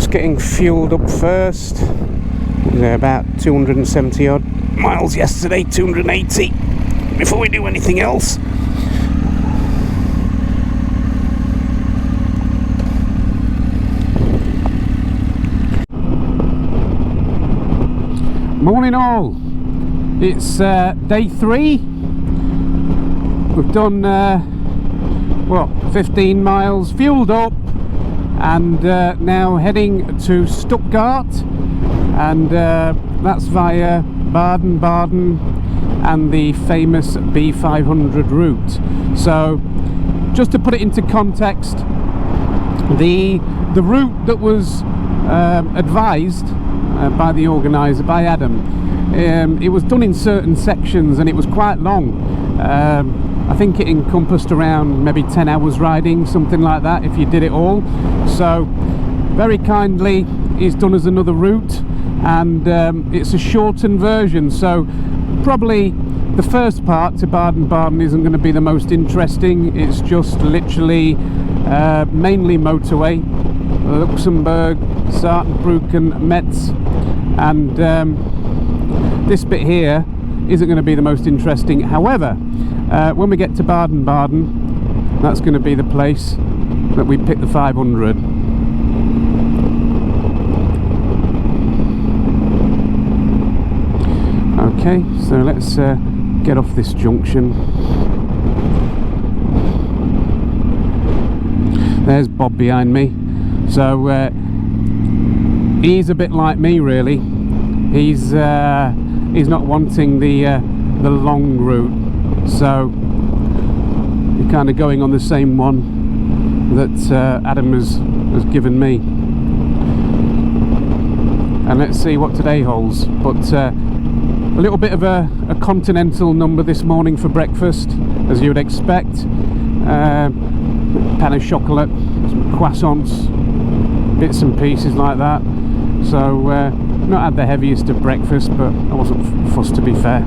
Just getting fueled up first. About 270 odd miles yesterday, 280 before we do anything else. Morning all. It's day 3. We've done 15 miles, fueled up, and now heading to Stuttgart, and that's via Baden-Baden and the famous B500 route. So just to put it into context, the route that was advised by the organiser, by Adam, it was done in certain sections and it was quite long. I think it encompassed around maybe 10 hours riding, something like that, if you did it all. So very kindly it's done as another route, and it's a shortened version, so probably the first part to Baden-Baden isn't going to be the most interesting. It's just literally mainly motorway, Luxembourg, Saarbrücken, Metz, and this bit here isn't going to be the most interesting. However, when we get to Baden-Baden, that's going to be the place that we pick the 500. Okay, so let's get off this junction. There's Bob behind me. So he's a bit like me, really. He's not wanting the long route, so you're kind of going on the same one that Adam has given me. And let's see what today holds. But a little bit of a continental number this morning for breakfast, as you would expect. Pan of chocolate, some croissants, bits and pieces like that. So not had the heaviest of breakfast, but I wasn't fussed, to be fair.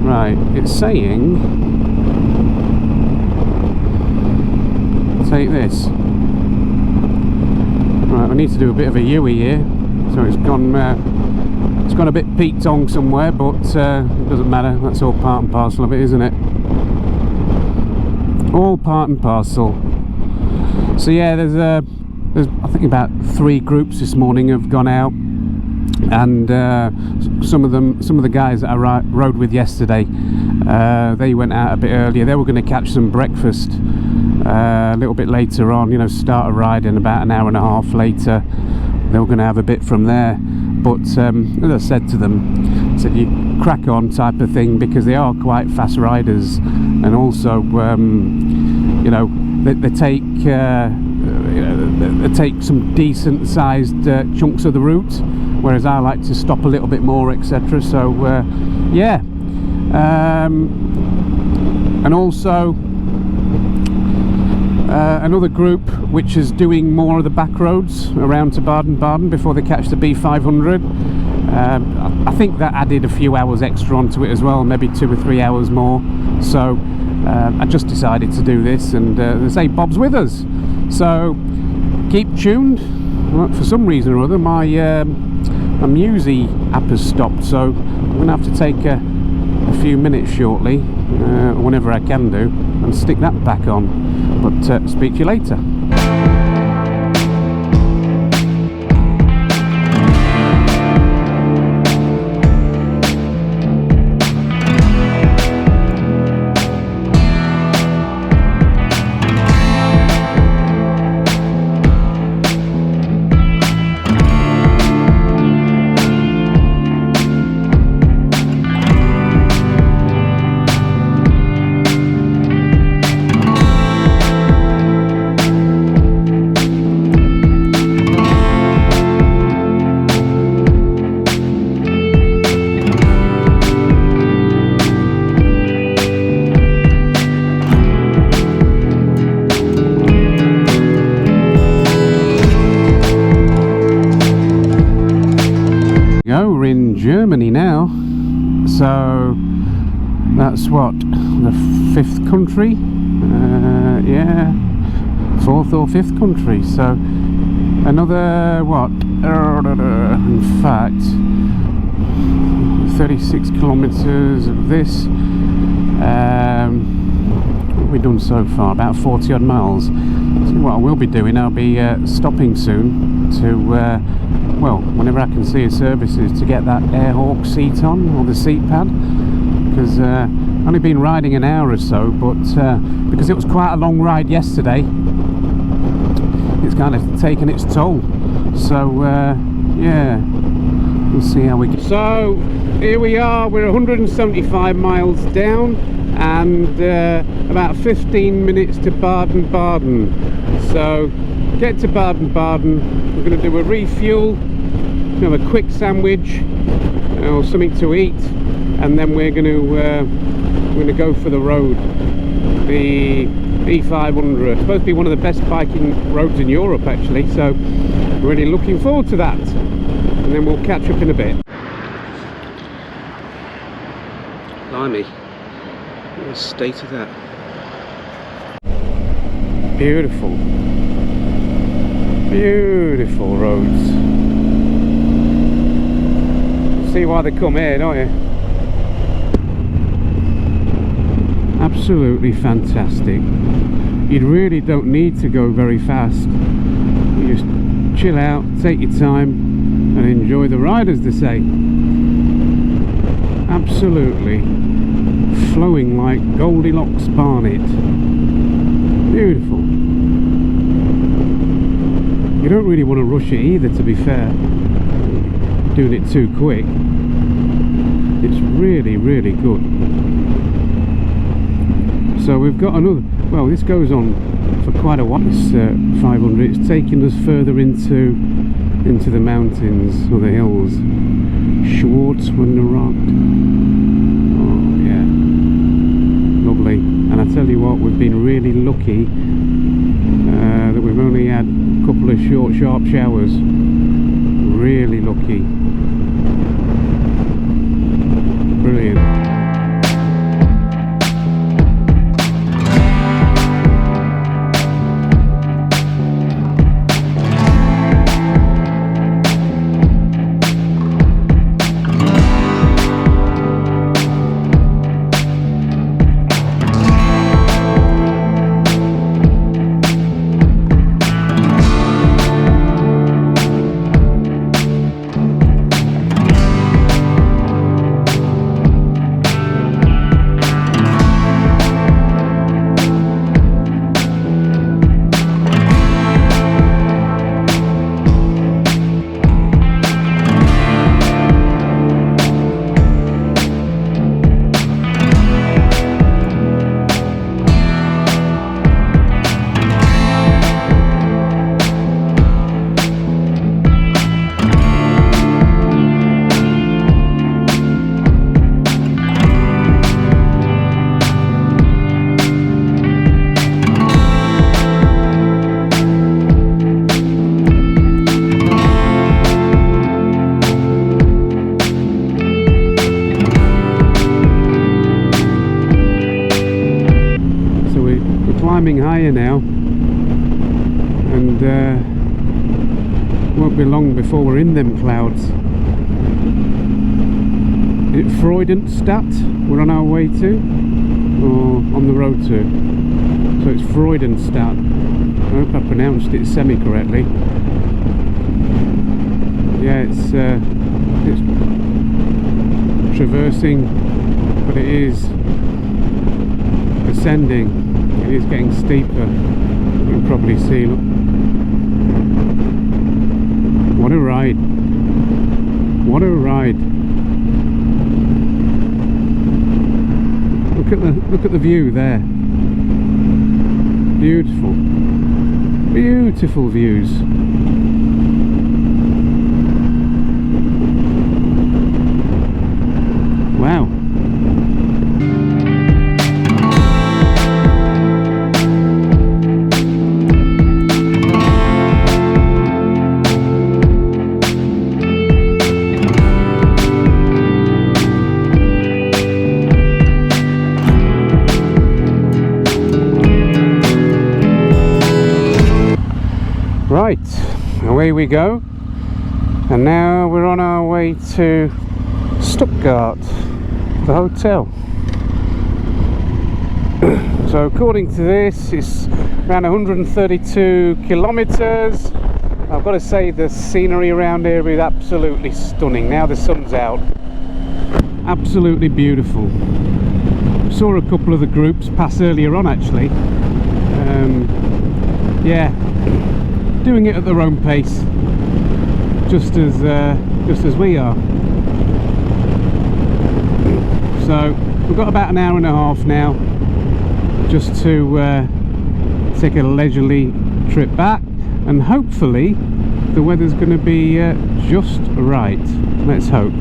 Right, it's saying take this. Right, we need to do a bit of a U-ey here, so it's gone a bit peaked on somewhere, but it doesn't matter. That's all part and parcel of it, isn't it? All part and parcel. So yeah, there's I think about 3 groups this morning have gone out, and some of the guys that I rode with yesterday, they went out a bit earlier. They were going to catch some breakfast a little bit later on, you know, start a ride in about an hour and a half later. They were going to have a bit from there, but as I said to them, I said, you crack on type of thing, because they are quite fast riders, and also you know, they take some decent sized chunks of the route, whereas I like to stop a little bit more, etc. So yeah, and also another group which is doing more of the back roads around to Baden-Baden before they catch the B500. I think that added a few hours extra onto it as well, maybe 2 or 3 hours more. So I just decided to do this, and they say Bob's with us, so keep tuned. Well, for some reason or other, my Musi app has stopped, so I'm going to have to take a few minutes shortly, whenever I can do, and stick that back on. But speak to you later. We're in Germany now, so that's what, the 5th country, yeah, 4th or 5th country. So another, what, in fact, 36 kilometres of this. What have we done so far? About 40 odd miles. So what I will be doing, I'll be stopping soon to, well, whenever I can see a services, to get that Airhawk seat on, or the seat pad, because only been riding an hour or so, but because it was quite a long ride yesterday, it's kind of taken its toll. So yeah, we'll see how we get. So here we are, we're 175 miles down, and about 15 minutes to Baden-Baden. So get to Baden-Baden, we're going to do a refuel, have a quick sandwich or something to eat, and then we're going to go for the road, the E500. It's supposed to be one of the best biking roads in Europe actually, so really looking forward to that, and then we'll catch up in a bit. Blimey, what a state of that. Beautiful, beautiful roads. See why they come here, don't you? Absolutely fantastic. You really don't need to go very fast. You just chill out, take your time and enjoy the ride, as they say. Absolutely flowing like Goldilocks Barnet. Beautiful. You don't really want to rush it either, to be fair. Doing it too quick. It's really, really good. So we've got another, well, this goes on for quite a while, this 500. It's taking us further into the mountains, or the hills. Schwarzwälderrad. Oh yeah, lovely. And I tell you what, we've been really lucky that we've only had a couple of short, sharp showers. Really lucky. Brilliant. Climbing higher now, and won't be long before we're in them clouds. Is it Freudenstadt we're on our way to, or on the road to? So it's Freudenstadt. I hope I pronounced it semi-correctly. Yeah, it's traversing, but it is ascending. It is getting steeper. You can probably see. Look. What a ride! What a ride! Look at the view there. Beautiful, beautiful views. Wow. Right, away we go. And now we're on our way to Stuttgart, the hotel. So according to this, it's around 132 kilometers. I've got to say the scenery around here is absolutely stunning. Now the sun's out, absolutely beautiful. Saw a couple of the groups pass earlier on actually. Yeah, doing it at their own pace, just as we are. So we've got about an hour and a half now, just to take a leisurely trip back, and hopefully the weather's going to be just right. Let's hope.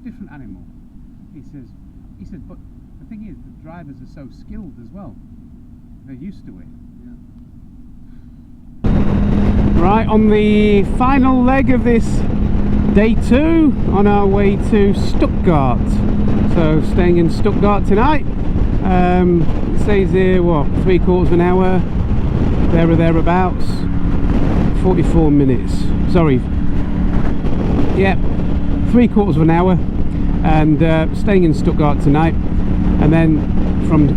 Different animal. He said, but the thing is, the drivers are so skilled as well. They're used to it. Yeah. Right, on the final leg of this day 2, on our way to Stuttgart. So staying in Stuttgart tonight. It stays here, what, 3/4 of an hour, there or thereabouts. 44 minutes. Sorry. Yep. 3/4 of an hour, and staying in Stuttgart tonight, and then from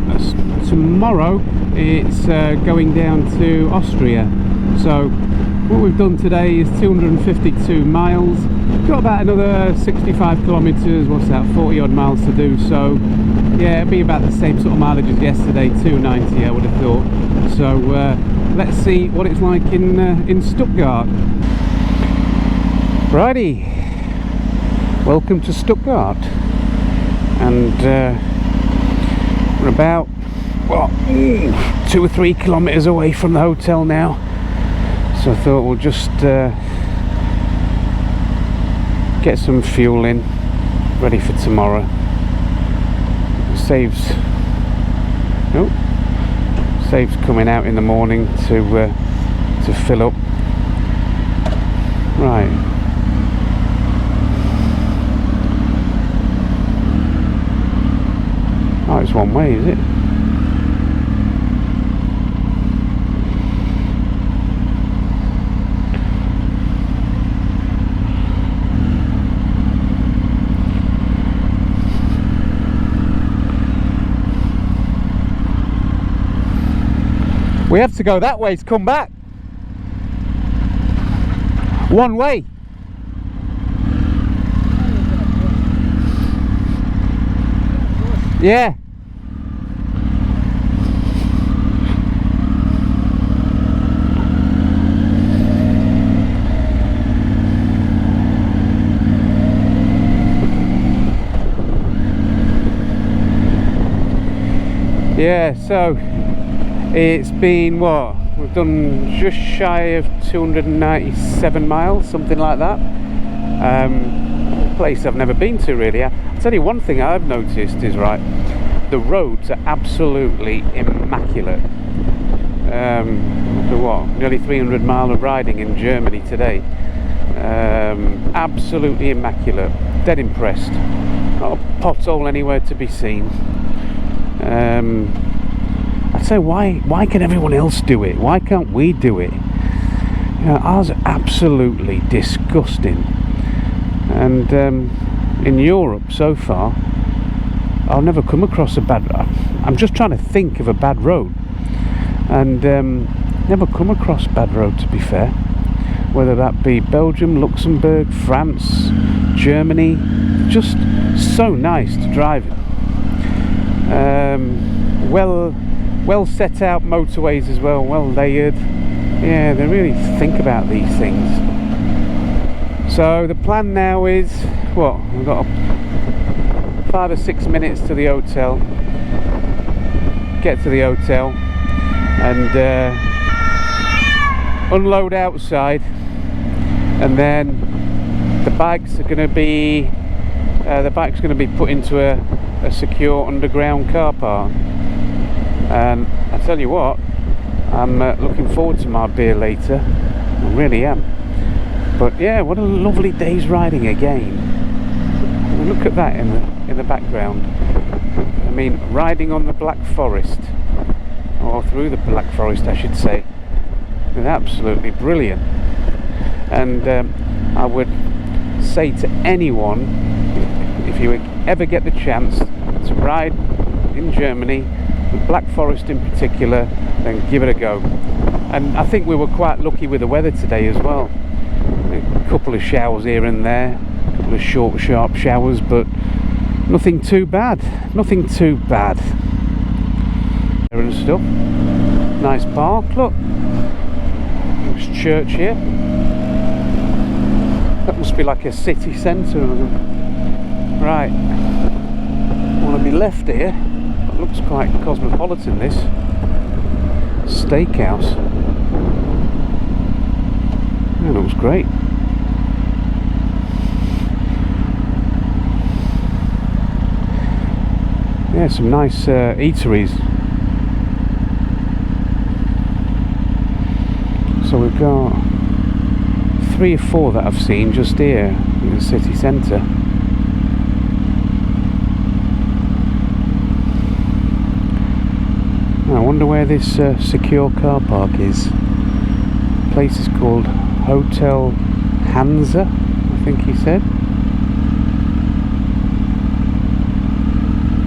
tomorrow it's going down to Austria. So what we've done today is 252 miles, got about another 65 kilometers, what's that, 40 odd miles to do. So yeah, it'll be about the same sort of mileage as yesterday, 290 I would have thought. So let's see what it's like in Stuttgart. Righty, welcome to Stuttgart, and we're about, what, 2 or 3 kilometers away from the hotel now. So I thought we'll just get some fuel in, ready for tomorrow. Saves coming out in the morning to fill up. Right. Oh, it's one way, is it? We have to go that way to come back. One way. Yeah. Yeah, so it's been, what, we've done just shy of 297 miles, something like that. A place I've never been to really. I'll tell you one thing I've noticed is, right, the roads are absolutely immaculate. After what, nearly 300 miles of riding in Germany today. Absolutely immaculate. Dead impressed. Not a pothole anywhere to be seen. I I'd say, why can everyone else do it? Why can't we do it? You know, ours are absolutely disgusting. And in Europe so far, I've never come across a bad... I'm just trying to think of a bad road, and never come across a bad road, to be fair. Whether that be Belgium, Luxembourg, France, Germany, just so nice to drive in. Well set out motorways as well, well layered. Yeah, they really think about these things. So the plan now is, what, we've got 5 or 6 minutes to the hotel. Get to the hotel and unload outside, and then the bike's going to be put into a secure underground car park. And I tell you what, I'm looking forward to my beer later. I really am. But yeah, what a lovely day's riding again. Look at that in the background. I mean, riding on the Black Forest, or through the Black Forest I should say, is absolutely brilliant. And I would say to anyone, if you ever get the chance to ride in Germany, the Black Forest in particular, then give it a go. And I think we were quite lucky with the weather today as well. A couple of showers here and there, a couple of short sharp showers, but nothing too bad, nothing too bad. And stuff. Nice park, look. There's church here. That must be like a city centre. Right, I want to be left here. It looks quite cosmopolitan, this steakhouse. That looks great. Yeah, some nice eateries. So we've got 3 or 4 that I've seen just here in the city centre. I wonder where this secure car park is. The place is called Hotel Hansa, I think he said.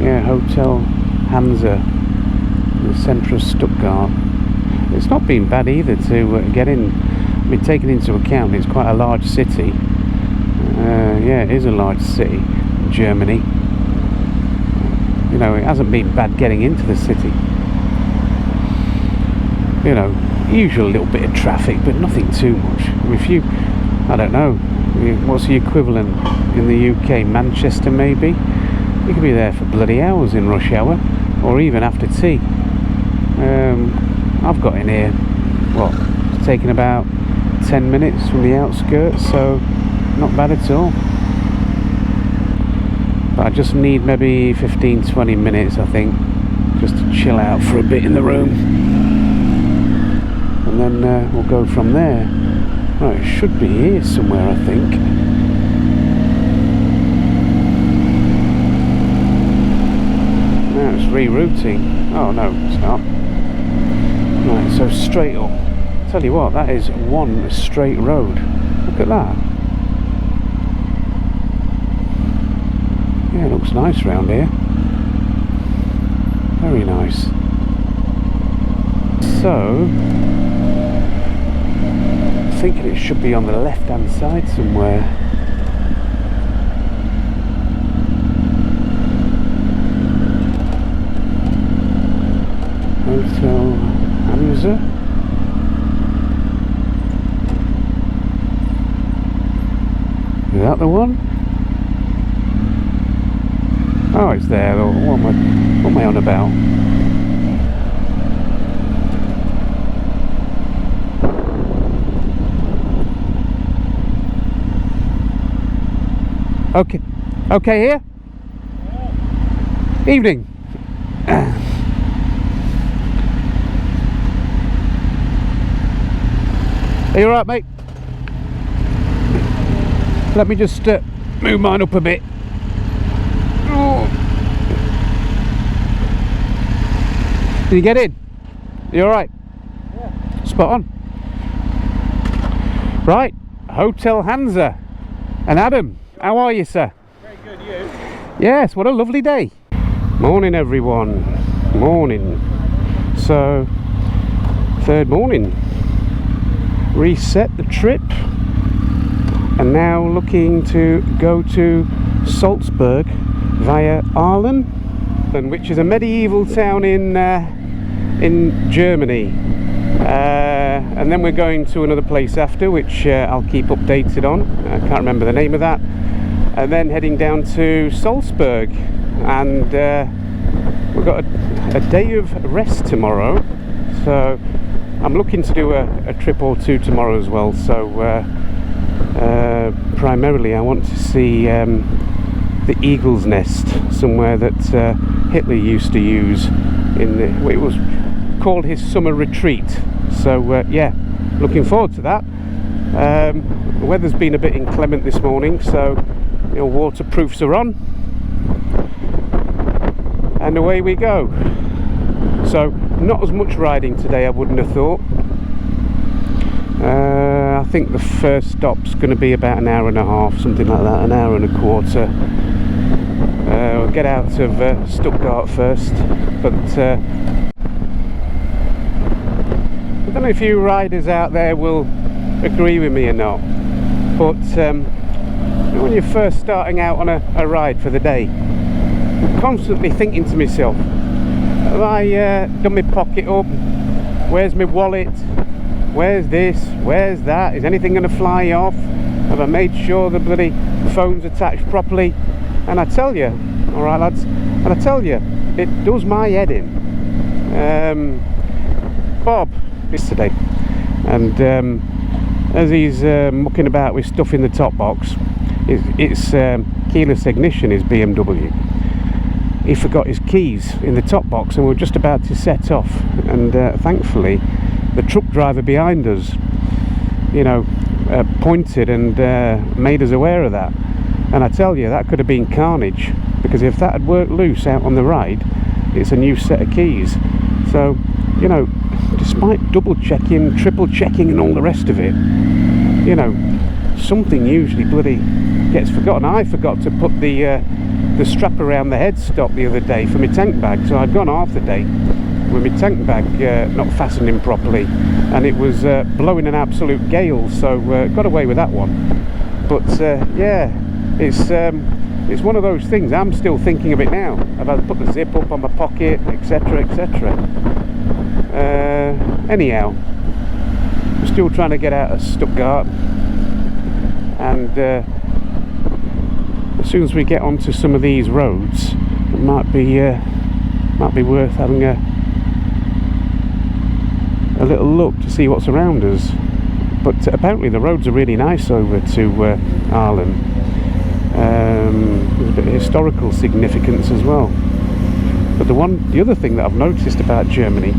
Yeah, Hotel Hansa in the centre of Stuttgart. It's not been bad either to get in. I mean, taking into account it's quite a large city. Yeah, it is a large city in Germany. You know, it hasn't been bad getting into the city. You know, usual little bit of traffic, but nothing too much. If you, I don't know, what's the equivalent in the UK? Manchester maybe? You could be there for bloody hours in rush hour, or even after tea. I've got in here, what, it's taken about 10 minutes from the outskirts, so not bad at all. But I just need maybe 15-20 minutes, I think, just to chill out for a bit in the room. And then we'll go from there. Right, it should be here somewhere, I think. Now it's rerouting. Oh no, it's not. Right, so straight up. Tell you what, that is one straight road. Look at that. Yeah, it looks nice round here. Very nice. So, I'm thinking it should be on the left hand side somewhere. Hotel Hansa. Is that the one? Oh, it's there. What am I on about? Okay, okay here? Yeah. Evening. Are you alright, mate? Let me just move mine up a bit. Oh. Can you get in? You alright? Yeah. Spot on. Right, Hotel Hansa. And Adam, how are you, sir? Very good, you? Yes, what a lovely day. Morning, everyone. Morning. So, third morning. Reset the trip. And now looking to go to Salzburg via Aalen, which is a medieval town in Germany. And then we're going to another place after, which I'll keep updated on. I can't remember the name of that. And then heading down to Salzburg, and we've got a day of rest tomorrow, so I'm looking to do a trip or two tomorrow as well. So primarily I want to see the Eagle's Nest, somewhere that Hitler used to use it was called his summer retreat. So yeah, looking forward to that. The weather's been a bit inclement this morning, so waterproofs are on, and away we go. So not as much riding today, I wouldn't have thought. I think the first stop's going to be about an hour and a half, something like that, an hour and a quarter. We'll get out of Stuttgart first, but I don't know if you riders out there will agree with me or not, but when you're first starting out on a ride for the day, I'm constantly thinking to myself, have I done my pocket up? Where's my wallet? Where's this? Where's that? Is anything going to fly off? Have I made sure the bloody phone's attached properly? And I tell you, alright lads, and I tell you, it does my head in. Bob is today, and as he's mucking about with stuff in the top box, it's keyless ignition is BMW. He forgot his keys in the top box, and we're just about to set off, and thankfully the truck driver behind us pointed and made us aware of that. And I tell you, that could have been carnage, because if that had worked loose out on the ride, it's a new set of keys. So despite double checking, triple checking and all the rest of it, something usually bloody gets forgotten. I forgot to put the strap around the headstock the other day for my tank bag, so I'd gone half the day with my tank bag not fastening properly, and it was blowing an absolute gale, so got away with that one. But yeah, it's one of those things. I'm still thinking of it now. I've had to put the zip up on my pocket, etc, etc. Anyhow, we're still trying to get out of Stuttgart, and as soon as we get onto some of these roads, it might be worth having a little look to see what's around us. But apparently the roads are really nice over to Aalen. There's a bit of historical significance as well. But the other thing that I've noticed about Germany,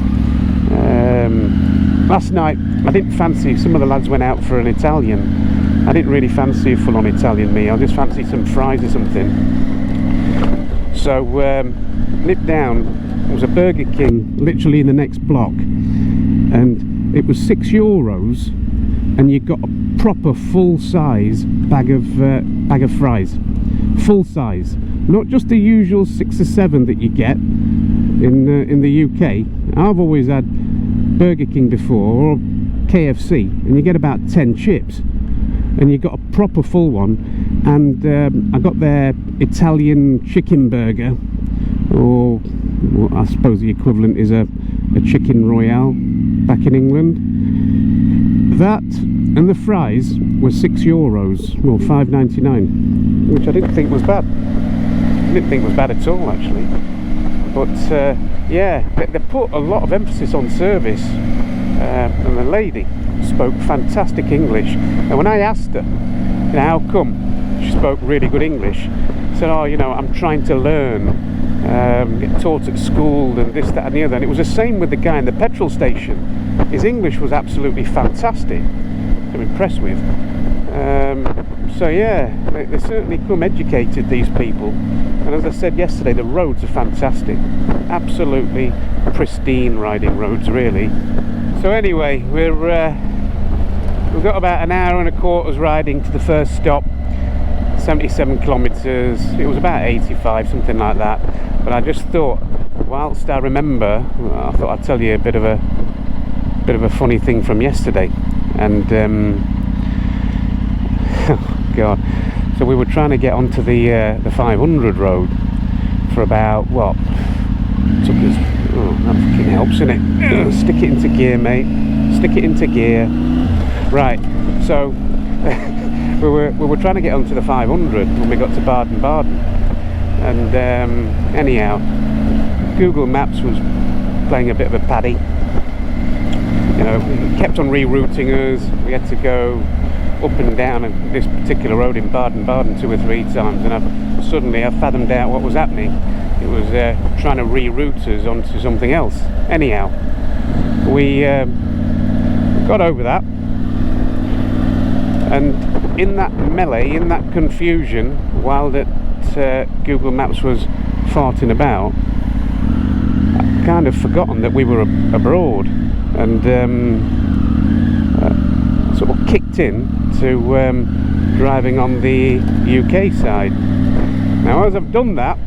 last night I didn't fancy, some of the lads went out for an Italian. I didn't really fancy a full-on Italian meal, I just fancied some fries or something. So nipped down, there was a Burger King literally in the next block, and it was €6, and you got a proper full-size bag of fries. Full size, not just the usual 6 or 7 that you get in the UK. I've always had Burger King before, or KFC, and you get about 10 chips, and you got a proper full one. And I got their Italian chicken burger, or what I suppose the equivalent is a chicken royale back in England. That and the fries were €6, or €5.99, which I didn't think was bad. I didn't think it was bad at all, actually. But yeah, they put a lot of emphasis on service, and the lady spoke fantastic English. And when I asked her, how come she spoke really good English, I said, oh, I'm trying to learn, get taught at school and this, that and the other. And it was the same with the guy in the petrol station. His English was absolutely fantastic, I'm impressed with. So yeah, they certainly come educated, these people. And as I said yesterday, the roads are fantastic, absolutely pristine riding roads, really. So anyway, we've got about an hour and a quarter's riding to the first stop. 77 kilometres. It was about 85, something like that. But I just thought, whilst I remember, I thought I'd tell you a bit of a funny thing from yesterday. And oh God! So we were trying to get onto the 500 road for about what? Took us. Oh, that fucking helps, innit? Stick it into gear, mate. Stick it into gear. Right. So we were trying to get onto the 500 when we got to Baden-Baden, and anyhow, Google Maps was playing a bit of a paddy. You know, it kept on rerouting us. We had to go up and down this particular road in Baden-Baden 2 or 3 times, and suddenly I fathomed out what was happening. It was trying to reroute us onto something else. Anyhow, we got over that, and in that melee, in that confusion, while that Google Maps was farting about, I'd kind of forgotten that we were abroad, and sort of kicked in to driving on the UK side. Now, as I've done that,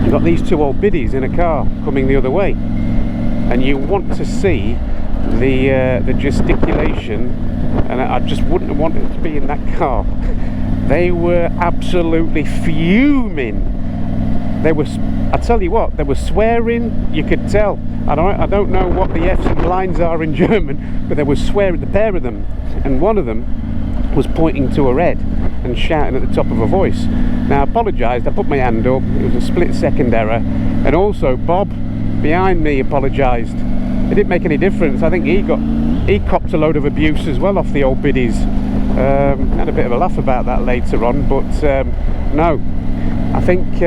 I've got these 2 old biddies in a car coming the other way, and you want to see the gesticulation, and I just wouldn't have wanted to be in that car. They were absolutely fuming. They were, I tell you what, they were swearing. You could tell. I don't know what the F's and lines are in German, but they were swearing, the pair of them, and one of them was pointing to her head and shouting at the top of her voice. Now, I apologised. I put my hand up. It was a split-second error, and also Bob behind me apologised. It didn't make any difference. I think he copped a load of abuse as well off the old biddies. Had a bit of a laugh about that later on, but no, I think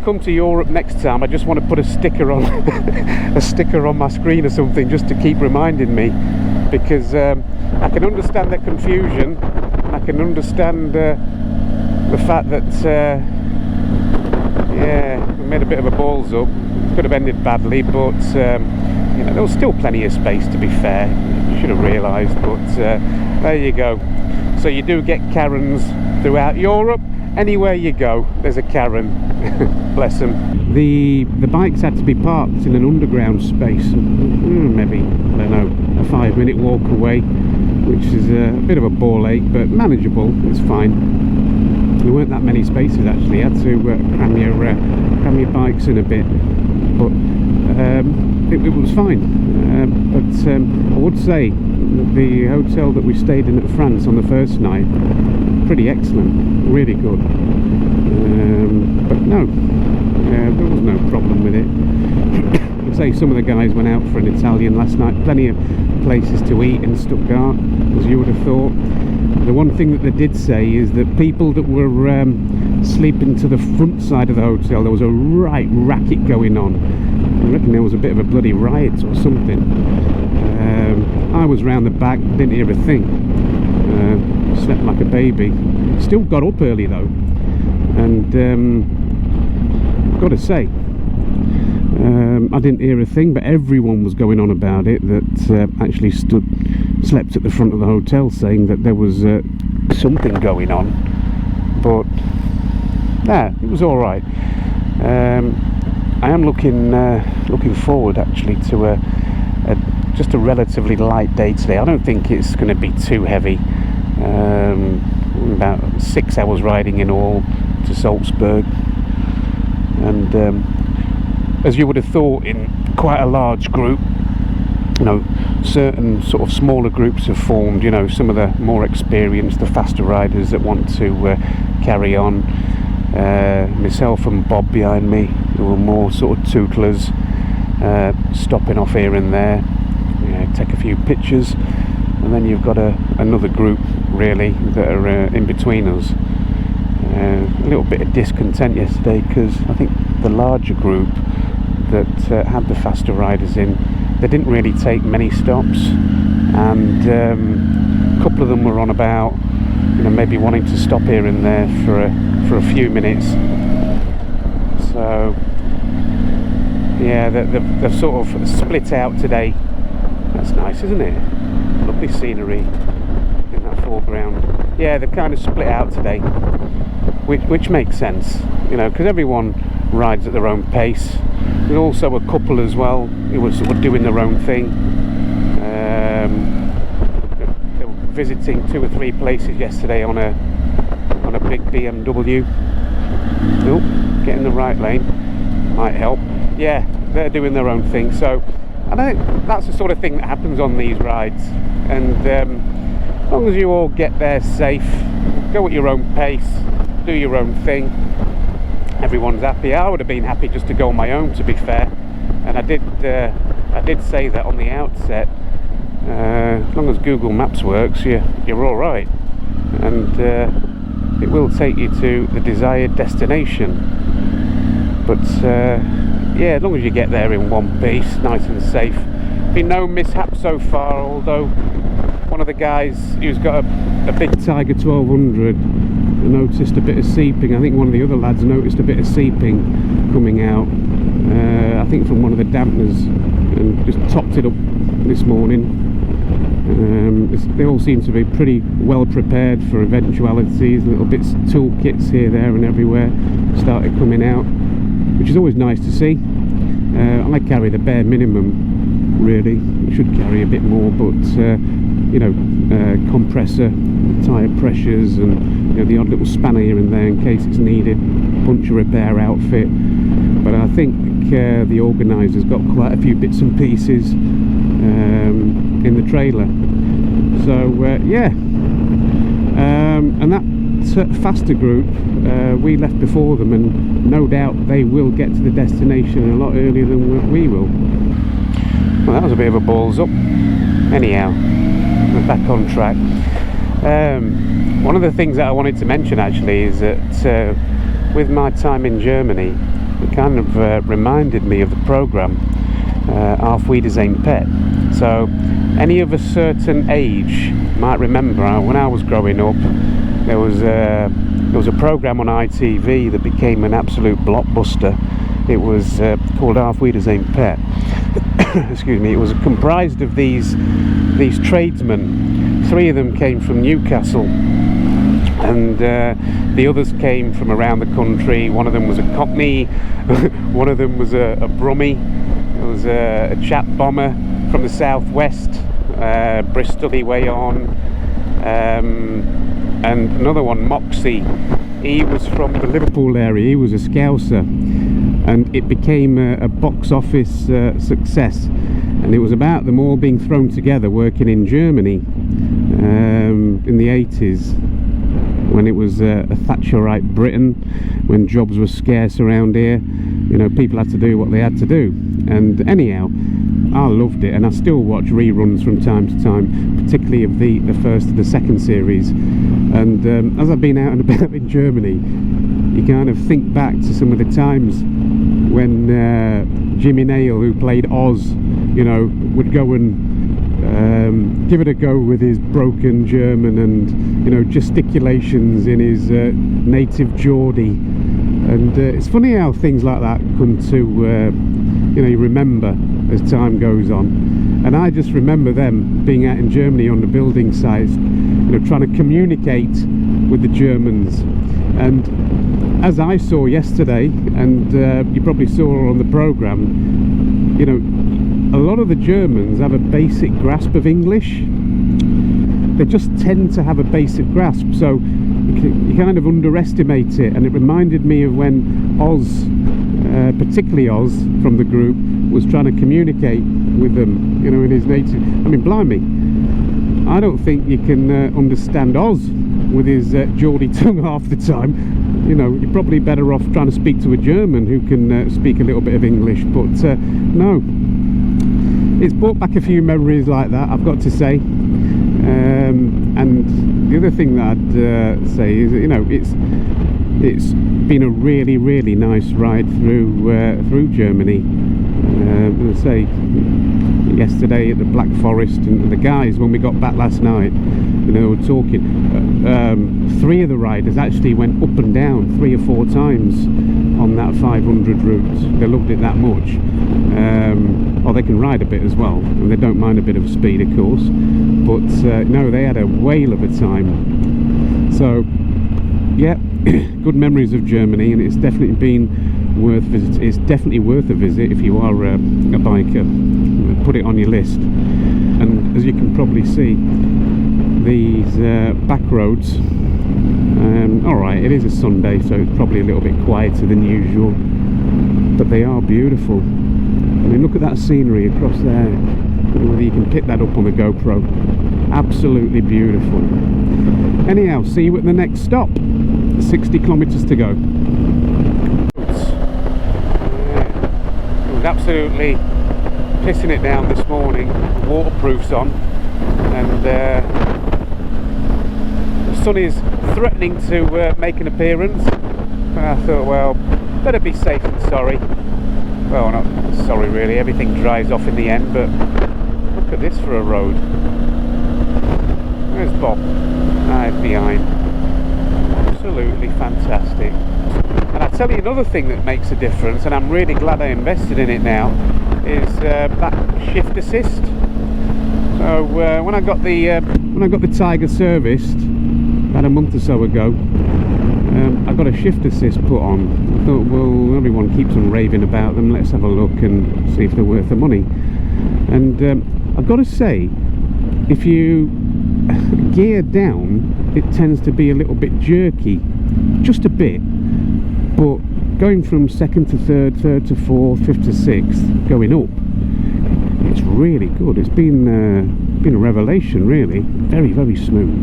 come to Europe next time, I just want to put a sticker on a sticker on my screen or something, just to keep reminding me, because I can understand their confusion. I can understand the fact that yeah, we made a bit of a balls up. Could have ended badly, but you know, there was still plenty of space, to be fair. You should have realised, but there you go. So you do get Karens throughout Europe. Anywhere you go, there's a Karen. Bless them. The bikes had to be parked in an underground space, maybe, I don't know, a 5-minute walk away, which is a bit of a ball ache, but manageable. It's fine. There weren't that many spaces actually. You had to cram your bikes in a bit, but it was fine. But I would say that the hotel that we stayed in at France on the first night, pretty excellent, really good. But no, there was no problem with it. I'd say some of the guys went out for an Italian last night. Plenty of places to eat in Stuttgart, as you would have thought. The one thing that they did say is that people that were sleeping to the front side of the hotel, there was a right racket going on. I reckon there was a bit of a bloody riot or something. I was round the back, didn't hear a thing. Slept like a baby. Still got up early though, and got to say, I didn't hear a thing, but everyone was going on about it, that actually slept at the front of the hotel, saying that there was something going on. But nah, it was all right. I am looking forward actually to just a relatively light day today. I don't think it's going to be too heavy. About 6 hours riding in all to Salzburg, and as you would have thought, in quite a large group, you know, certain sort of smaller groups have formed. You know, some of the more experienced, the faster riders that want to carry on. Myself and Bob behind me, who were more sort of tootlers, stopping off here and there, you know, take a few pictures, and then you've got another group really that are in between us. A little bit of discontent yesterday, because I think the larger group that had the faster riders in, they didn't really take many stops, and a couple of them were on about you know, maybe wanting to stop here and there for a few minutes. So yeah, they've sort of split out today. That's nice, isn't it? Lovely scenery in that foreground. Yeah, they've kind of split out today, which makes sense, you know, because everyone rides at their own pace. There's also a couple as well who were sort of doing their own thing. They were visiting 2 or 3 places yesterday on a big BMW. Oh, get in the right lane, might help. Yeah, they're doing their own thing. So I think that's the sort of thing that happens on these rides. And as long as you all get there safe, go at your own pace, do your own thing, everyone's happy. I would have been happy just to go on my own, to be fair. And I did say that on the outset. As long as Google Maps works, you're all right, and it will take you to the desired destination. But yeah, as long as you get there in one piece, nice and safe. Been no mishap so far, although one of the guys who's got a big Tiger 1200 noticed a bit of seeping. I think one of the other lads noticed a bit of seeping coming out, I think from one of the dampeners, and just topped it up this morning. They all seem to be pretty well prepared for eventualities. Little bits, toolkits here, there and everywhere started coming out, which is always nice to see. I carry the bare minimum, really. I should carry a bit more, but you know, compressor, tyre pressures, and you know, the odd little spanner here and there in case it's needed, puncture repair outfit. But I think the organisers got quite a few bits and pieces in the trailer. So yeah, and that faster group, we left before them, and no doubt they will get to the destination a lot earlier than we will. Well, that was a bit of a balls up. Anyhow, we're back on track. One of the things that I wanted to mention actually is that with my time in Germany, it kind of reminded me of the programme Auf Wiedersehen Pet. So any of a certain age might remember when I was growing up, there was a programme on ITV that became an absolute blockbuster. It was called Auf Wiedersehen Pet. Excuse me. It was comprised of these tradesmen. 3 of them came from Newcastle, and the others came from around the country. One of them was a Cockney, one of them was a Brummie. There was a chap bomber from the southwest, Bristol way on, and another one, Moxie. He was from the Liverpool area. He was a Scouser, and it became a box office success. And it was about them all being thrown together working in Germany in the 80s, when it was a Thatcherite Britain, when jobs were scarce around here. You know, people had to do what they had to do. And anyhow, I loved it, and I still watch reruns from time to time, particularly of the first and the second series. And as I've been out and about in Germany, you kind of think back to some of the times when Jimmy Nail, who played Oz, you know, would go and give it a go with his broken German and, you know, gesticulations in his native Geordie. And it's funny how things like that come to, you know, you remember as time goes on. And I just remember them being out in Germany on the building sites, you know, trying to communicate with the Germans. And as I saw yesterday, and you probably saw on the programme, you know, a lot of the Germans have a basic grasp of English. They just tend to have a basic grasp, so you kind of underestimate it. And it reminded me of when Oz, particularly Oz from the group, was trying to communicate with them, you know, in his native. I mean, blimey, I don't think you can understand Oz with his Geordie tongue half the time. You know, you're probably better off trying to speak to a German who can speak a little bit of English. But no, it's brought back a few memories like that, I've got to say. And the other thing that I'd say is, you know, it's been a really nice ride through Germany. As I say, yesterday at the Black Forest, and the guys, when we got back last night, you know, were talking. 3 of the riders actually went up and down 3 or 4 times on that 500 route. They loved it that much. Or they can ride a bit as well, and they don't mind a bit of speed, of course. But no, they had a whale of a time. So, yeah, good memories of Germany, and it's definitely been worth visit. It's definitely worth a visit if you are a biker. Put it on your list. And as you can probably see, these back roads. Alright, it is a Sunday, so it's probably a little bit quieter than usual, but they are beautiful. I mean, look at that scenery across there. I don't know whether you can pick that up on the GoPro. Absolutely beautiful. Anyhow, see you at the next stop. 60 kilometers to go. It was absolutely pissing it down this morning. Waterproof's on, and the sun is threatening to make an appearance. And I thought, well, better be safe than sorry. Well, not sorry really, everything dries off in the end, but look at this for a road. Where's Bob? Behind. Absolutely fantastic. And I tell you another thing that makes a difference, and I'm really glad I invested in it now, is that shift assist. So when I got the Tiger serviced about a month or so ago, I got a shift assist put on. I thought, well, everyone keeps on raving about them, let's have a look and see if they're worth the money. And I've got to say, if you gear down, it tends to be a little bit jerky, just a bit, but going from 2nd to 3rd, 3rd to 4th, 5th to 6th, going up, it's really good. It's been a revelation, really. Very, very smooth.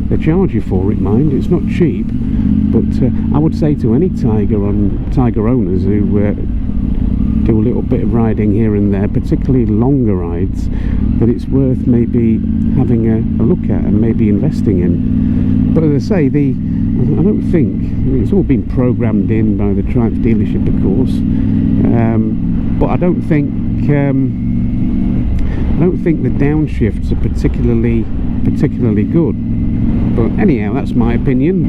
They charge you for it, mind. It's not cheap, but I would say to any Tiger owners who do a little bit of riding here and there, particularly longer rides, that it's worth maybe having a look at and maybe investing in. But as I say, I don't think, I mean, it's all been programmed in by the Triumph dealership, of course, but I don't think the downshifts are particularly good. But anyhow, that's my opinion.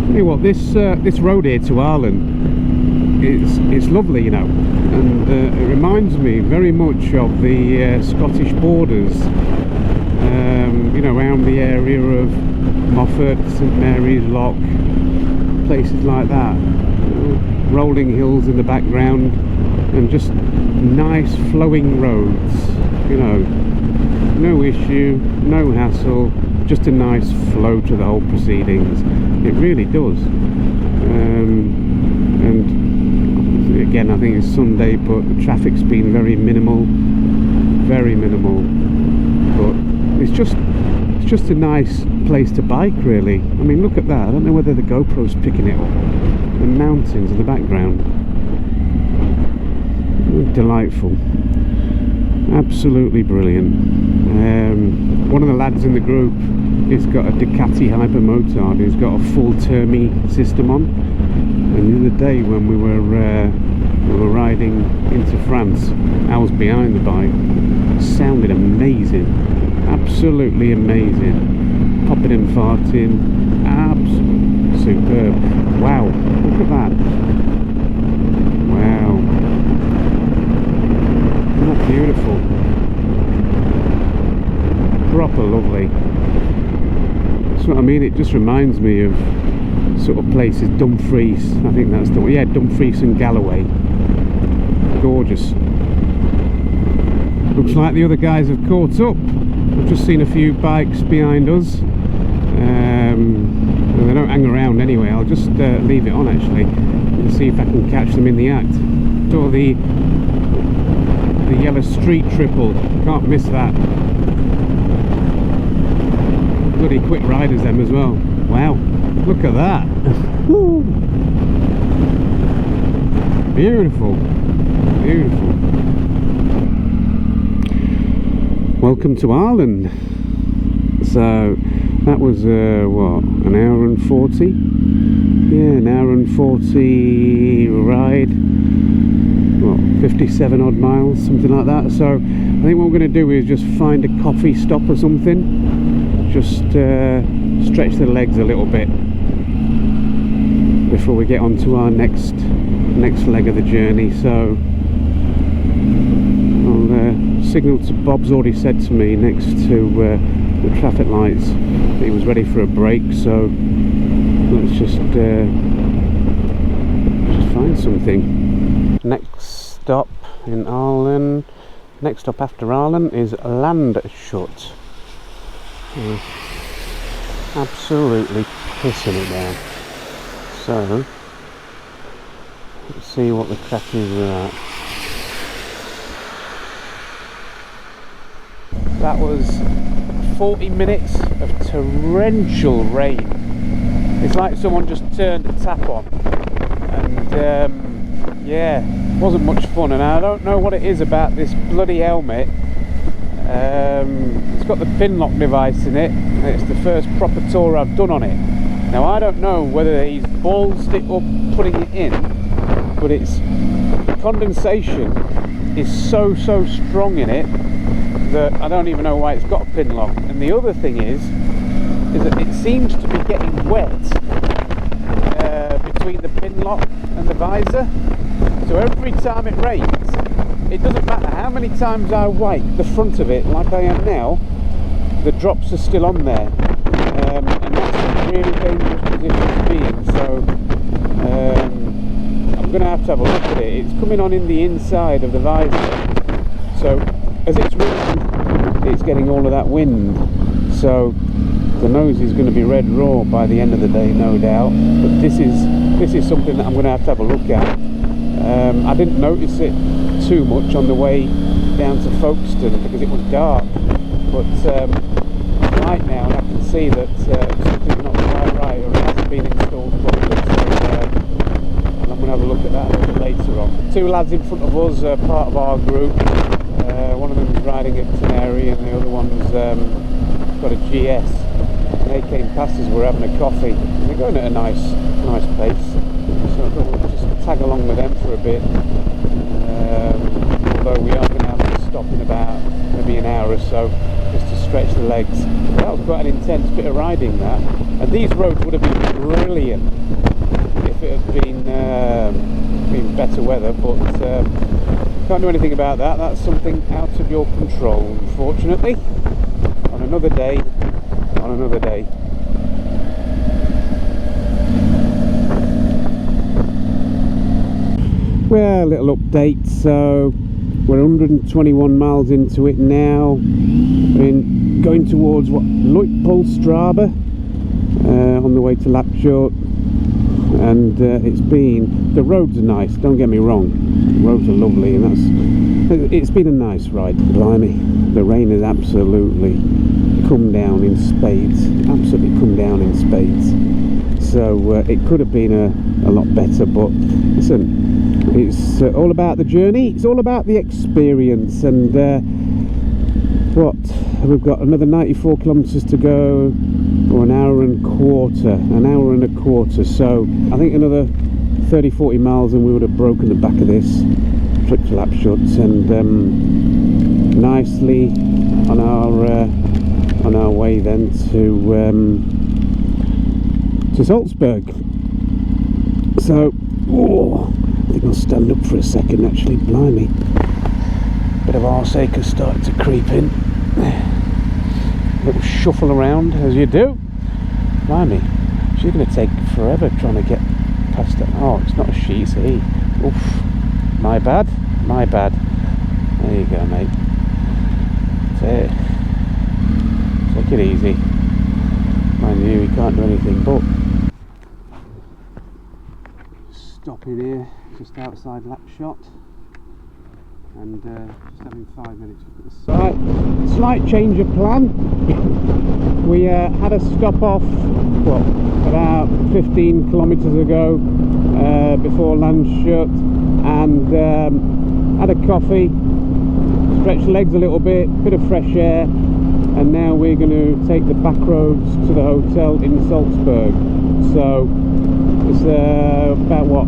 Tell you what, this road here to Ireland, it's lovely, you know, and it reminds me very much of the Scottish borders, you know, around the area of Moffat, St Mary's Loch, places like that. Rolling hills in the background, and just nice flowing roads, you know, no issue, no hassle, just a nice flow to the whole proceedings. It really does. And again, I think it's Sunday, but the traffic's been very minimal, but it's just a nice place to bike, really. I mean, look at that. I don't know whether the GoPro's picking it up. The mountains in the background. Delightful. Absolutely brilliant. One of the lads in the group has got a Ducati Hypermotard who's got a full Termi system on, and the other day when we were riding into France, I was behind the bike. It sounded amazing, absolutely amazing, popping and farting, absolutely superb. Wow, look at that. Wow, isn't that beautiful? Proper lovely. That's what I mean. It just reminds me of sort of places. Dumfries, I think that's the one. Yeah, Dumfries and Galloway. Gorgeous. Looks like the other guys have caught up. I've just seen a few bikes behind us. They don't hang around anyway. I'll just leave it on actually and see if I can catch them in the act. Saw the yellow street triple. Can't miss that. Bloody quick riders them as well. Wow, look at that. Beautiful, beautiful. Welcome to Ireland. So that was what, an hour and 40 Yeah, an hour and 40 ride, what, 57 odd miles, something like that. So I think what we're going to do is just find a coffee stop or something, just stretch the legs a little bit before we get on to our next leg of the journey. So I'll signal to Bob's already said to me next to the traffic lights that he was ready for a break, so let's just find something. Next stop in Aalen, next stop after Aalen is Landshut. Absolutely pissing it down. So let's see what the crack is with that. That was 40 minutes of torrential rain. It's like someone just turned the tap on, and yeah, wasn't much fun. And I don't know what it is about this bloody helmet. It's got the pin lock device in it, and it's the first proper tour I've done on it. Now I don't know whether he's ballsed it up putting it in, but it's condensation is so strong in it that I don't even know why it's got a pin lock. And the other thing is that it seems to be getting wet between the pin lock and the visor. So every time it rains, it doesn't matter how many times I wipe the front of it like I am now, the drops are still on there, and that's a really dangerous position to be in. So I'm going to have a look at it. It's coming on in the inside of the visor, so as it's raining, it's getting all of that wind, so the nose is going to be red raw by the end of the day, no doubt. But this is something that I'm going to have a look at. I didn't notice it too much on the way down to Folkestone because it was dark, but right now and I can see that something's not quite right, or it hasn't been installed properly. So I'm going to have a look at that a little bit later on. Two lads in front of us are part of our group. One of them's riding a Tenere and the other one's got a GS. And they came past us, we're having a coffee, and they're going at a nice pace. So I thought we'll just tag along with them for a bit. Although we are going to have to stop in about maybe an hour or so just to stretch the legs. So that was quite an intense bit of riding, that. And these roads would have been brilliant if it had been better weather, but can't do anything about that. That's something out of your control, unfortunately. On another day, on another day. Well, little update. So we're 121 miles into it now. We're going towards what, Luitpoldstrabe, on the way to Lapshot. And it's been, the roads are nice, don't get me wrong, the roads are lovely, and it's been a nice ride. Blimey, the rain has absolutely come down in spades, absolutely come down in spades. So it could have been a lot better, but listen, it's all about the journey, it's all about the experience. And what, we've got another 94 kilometers to go, or an hour and a quarter. So I think another 30-40 miles and we would have broken the back of this trip to Lapshot, and nicely on our way then to Salzburg. So I think I'll stand up for a second actually. Blimey, bit of arseache has started to creep in. Little shuffle around as you do. Blimey, she's going to take forever trying to get past that. Oh, it's not a she, it's a he. Oof, my bad. There you go, mate. That's it. Take it easy. Mind you, we can't do anything but stop in here just outside Lapshot, and just having 5 minutes. Right, slight change of plan. We had a stop off, what, about 15 kilometres ago before Landshut, and had a coffee, stretched the legs a little bit of fresh air, and now we're going to take the back roads to the hotel in Salzburg. So it's about what,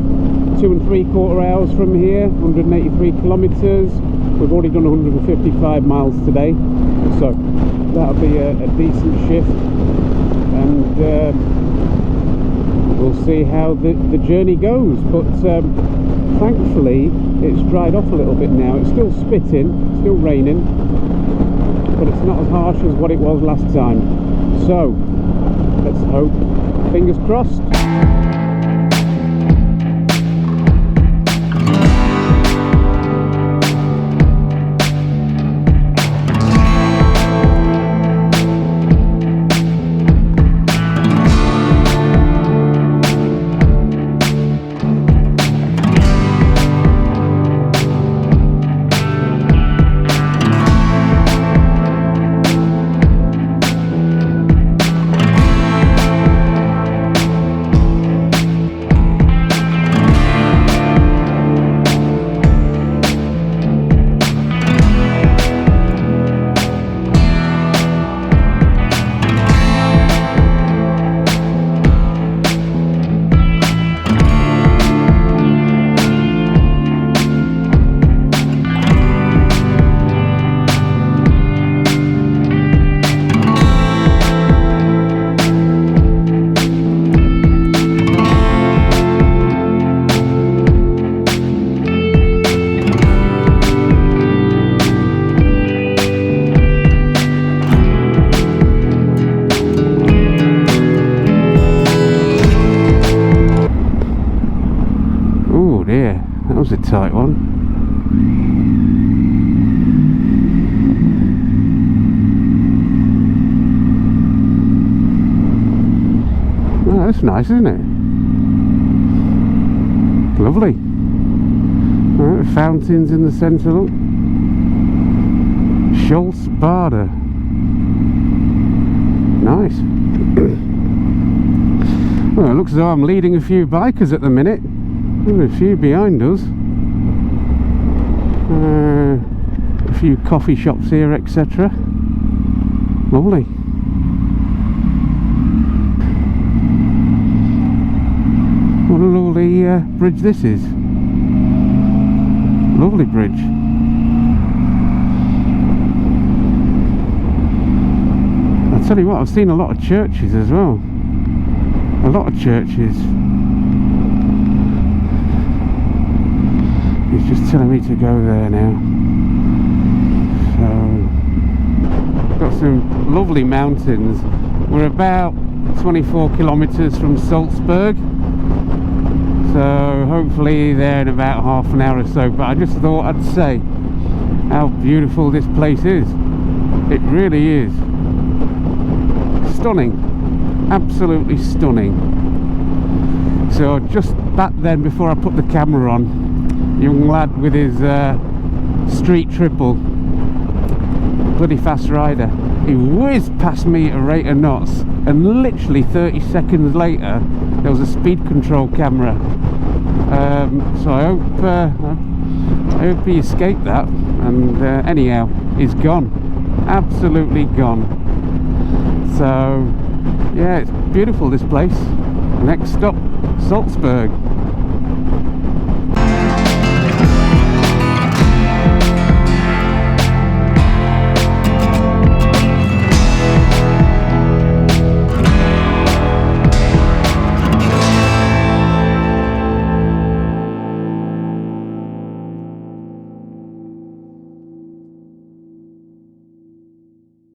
2 3/4 hours from here, 183 kilometers. We've already done 155 miles today, so that'll be a decent shift, and we'll see how the journey goes. But thankfully it's dried off a little bit now. It's still spitting, still raining, but it's not as harsh as what it was last time. So let's hope, fingers crossed. That was a tight one. Oh, that's nice, isn't it? Lovely. Fountains in the centre, look. Salzburg. Nice. Well, it looks as though I'm leading a few bikers at the minute. There are a few behind us. A few coffee shops here, etc. Lovely. What a lovely bridge this is. Lovely bridge. I tell you what, I've seen a lot of churches as well. A lot of churches. He's just telling me to go there now. So, got some lovely mountains. We're about 24 kilometers from Salzburg, so hopefully there in about half an hour or so. But I just thought I'd say how beautiful this place is. It really is stunning, absolutely stunning. So just back then, before I put the camera on, young lad with his street triple, bloody fast rider, he whizzed past me at a rate of knots, and literally 30 seconds later there was a speed control camera. So I hope he escaped that, and anyhow, he's gone, absolutely gone. So yeah, it's beautiful, this place. Next stop, Salzburg.